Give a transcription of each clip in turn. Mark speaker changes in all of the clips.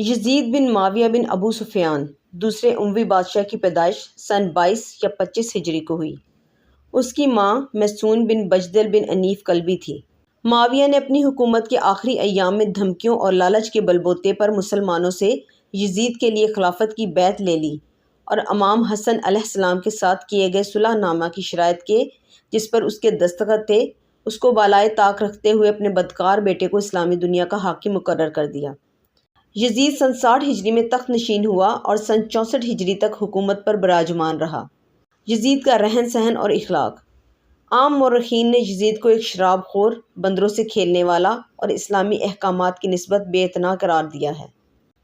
Speaker 1: یزید بن معاویہ بن ابو سفیان دوسرے اموی بادشاہ کی پیدائش سن 22 یا 25 ہجری کو ہوئی۔ اس کی ماں میسون بن بجدل بن انیف کلبی تھی۔ معاویہ نے اپنی حکومت کے آخری ایام میں دھمکیوں اور لالچ کے بلبوتے پر مسلمانوں سے یزید کے لیے خلافت کی بیعت لے لی اور امام حسن علیہ السلام کے ساتھ کیے گئے صلح نامہ کی شرائط کے جس پر اس کے دستخط تھے اس کو بالائے طاق رکھتے ہوئے اپنے بدکار بیٹے کو اسلامی دنیا کا حاکم مقرر کر دیا۔ یزید سن 60 ہجری میں تخت نشین ہوا اور سن 64 ہجری تک حکومت پر براجمان رہا۔ یزید کا رہن سہن اور اخلاق۔ عام مورخین نے یزید کو ایک شراب خور، بندروں سے کھیلنے والا اور اسلامی احکامات کی نسبت بے اعتنا قرار دیا ہے۔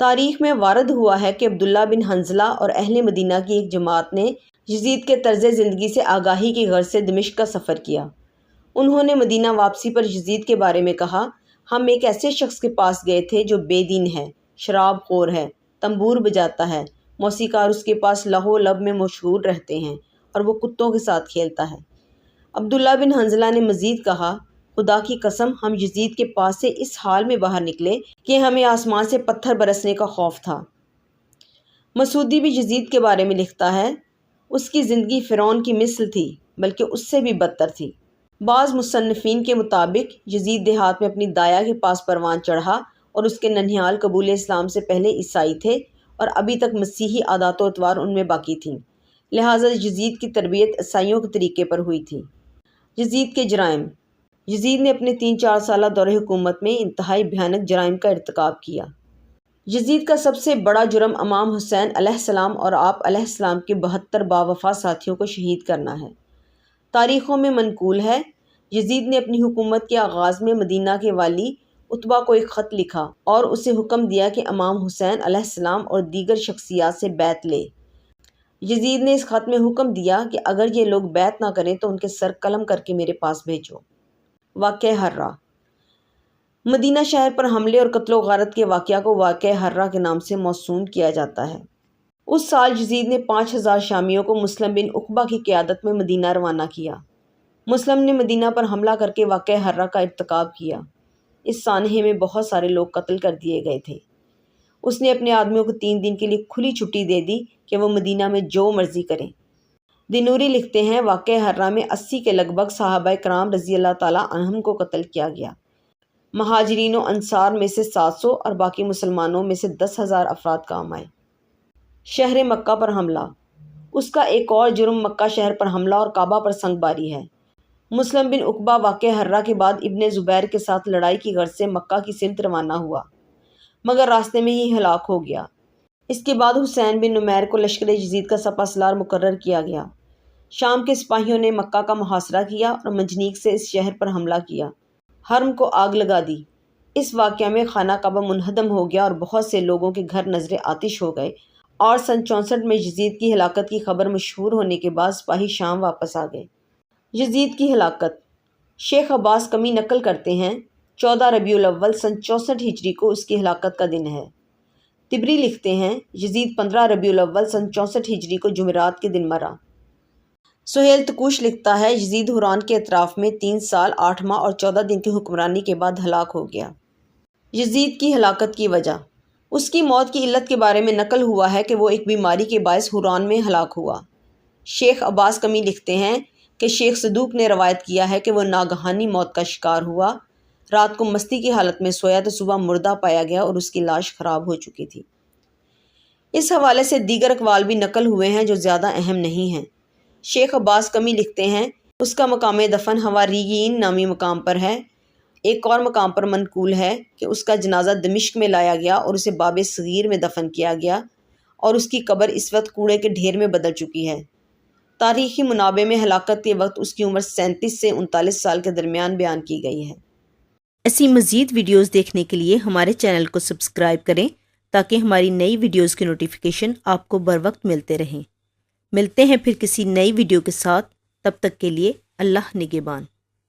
Speaker 1: تاریخ میں وارد ہوا ہے کہ عبداللہ بن حنظلہ اور اہل مدینہ کی ایک جماعت نے یزید کے طرز زندگی سے آگاہی کی غرض سے دمشق کا سفر کیا۔ انہوں نے مدینہ واپسی پر یزید کے بارے میں کہا، ہم ایک ایسے شخص کے پاس گئے تھے جو بے دین ہے، شراب خور ہے، تنبور بجاتا ہے، موسیقار اس کے پاس لہو و لب میں مشغول رہتے ہیں اور وہ کتوں کے ساتھ کھیلتا ہے۔ عبداللہ بن حنظلہ نے مزید کہا، خدا کی قسم ہم یزید کے پاس سے اس حال میں باہر نکلے کہ ہمیں آسمان سے پتھر برسنے کا خوف تھا۔ مسعودی بھی یزید کے بارے میں لکھتا ہے، اس کی زندگی فرعون کی مثل تھی بلکہ اس سے بھی بدتر تھی۔ بعض مصنفین کے مطابق یزید دیہات میں اپنی دایا کے پاس پروان چڑھا اور اس کے ننھیال قبول اسلام سے پہلے عیسائی تھے اور ابھی تک مسیحی عادات و اطوار ان میں باقی تھیں، لہٰذا یزید کی تربیت عیسائیوں کے طریقے پر ہوئی تھی۔ یزید کے جرائم۔ یزید نے اپنے 3-4 سالہ دور حکومت میں انتہائی بھیانک جرائم کا ارتکاب کیا۔ یزید کا سب سے بڑا جرم امام حسین علیہ السلام اور آپ علیہ السلام کے 72 باوفا ساتھیوں کو شہید کرنا ہے۔ تاریخوں میں منقول ہے، یزید نے اپنی حکومت کے آغاز میں مدینہ کے والی عتبہ کو ایک خط لکھا اور اسے حکم دیا کہ امام حسین علیہ السلام اور دیگر شخصیات سے بیعت لے۔ یزید نے اس خط میں حکم دیا کہ اگر یہ لوگ بیعت نہ کریں تو ان کے سر قلم کر کے میرے پاس بھیجو۔ واقعہ ہرہ۔ مدینہ شہر پر حملے اور قتل و غارت کے واقعہ کو واقعہ ہرہ کے نام سے موسوم کیا جاتا ہے۔ اس سال یزید نے 5000 شامیوں کو مسلم بن عقبہ کی قیادت میں مدینہ روانہ کیا۔ مسلم نے مدینہ پر حملہ کر کے واقعہ ہرہ کا ارتکاب کیا۔ اس سانحے میں بہت سارے لوگ قتل کر دیے گئے تھے۔ اس نے اپنے آدمیوں کو 3 دن کے لیے کھلی چھٹی دے دی کہ وہ مدینہ میں جو مرضی کریں۔ دینوری لکھتے ہیں، واقعہ ہرہ میں 80 کے لگ بھگ صحابہ کرام رضی اللہ تعالیٰ عنہم کو قتل کیا گیا۔ مہاجرین و انصار میں سے 700 اور باقی مسلمانوں میں سے 10,000 افراد کام آئے۔ شہر مکہ پر حملہ۔ اس کا ایک اور جرم مکہ شہر پر حملہ اور کعبہ پر سنگ باری ہے۔ مسلم بن عقبہ واقعہ ہرہ کے بعد ابن زبیر کے ساتھ لڑائی کی غرض سے مکہ کی سمت روانہ ہوا، مگر راستے میں ہی ہلاک ہو گیا۔ اس کے بعد حسین بن نمیر کو لشکر یزید کا سپہ سالار مقرر کیا گیا۔ شام کے سپاہیوں نے مکہ کا محاصرہ کیا اور منجنیق سے اس شہر پر حملہ کیا، حرم کو آگ لگا دی۔ اس واقعہ میں خانہ کعبہ منہدم ہو گیا اور بہت سے لوگوں کے گھر نذر آتش ہو گئے، اور سن 64 میں یزید کی ہلاکت کی خبر مشہور ہونے کے بعد سپاہی شام واپس آ گئے۔ یزید کی ہلاکت۔ شیخ عباس کمی نقل کرتے ہیں، 14 ربیع الاول سن 64 ہجری کو اس کی ہلاکت کا دن ہے۔ طبری لکھتے ہیں، یزید 15 ربیع الاول سن 64 ہجری کو جمعرات کے دن مرا۔ سہیل طقوش لکھتا ہے، یزید حران کے اطراف میں 3 سال 8 ماہ اور 14 دن کی حکمرانی کے بعد ہلاک ہو گیا۔ یزید کی ہلاکت کی وجہ۔ اس کی موت کی علت کے بارے میں نقل ہوا ہے کہ وہ ایک بیماری کے باعث حران میں ہلاک ہوا۔ شیخ عباس کمی لکھتے ہیں کہ شیخ صدوق نے روایت کیا ہے کہ وہ ناگہانی موت کا شکار ہوا، رات کو مستی کی حالت میں سویا تو صبح مردہ پایا گیا اور اس کی لاش خراب ہو چکی تھی۔ اس حوالے سے دیگر اقوال بھی نقل ہوئے ہیں جو زیادہ اہم نہیں ہیں۔ شیخ عباس کمی لکھتے ہیں، اس کا مقام دفن حواریین نامی مقام پر ہے۔ ایک اور مقام پر منقول ہے کہ اس کا جنازہ دمشق میں لایا گیا اور اسے باب صغیر میں دفن کیا گیا اور اس کی قبر اس وقت کوڑے کے ڈھیر میں بدل چکی ہے۔ تاریخی منابع میں ہلاکت کے وقت اس کی عمر 37 سے 39 سال کے درمیان بیان کی گئی ہے۔ ایسی مزید ویڈیوز دیکھنے کے لیے ہمارے چینل کو سبسکرائب کریں تاکہ ہماری نئی ویڈیوز کی نوٹیفیکیشن آپ کو بر وقت ملتے رہیں۔ ملتے ہیں پھر کسی نئی ویڈیو کے ساتھ، تب تک کے لیے اللہ نگہبان۔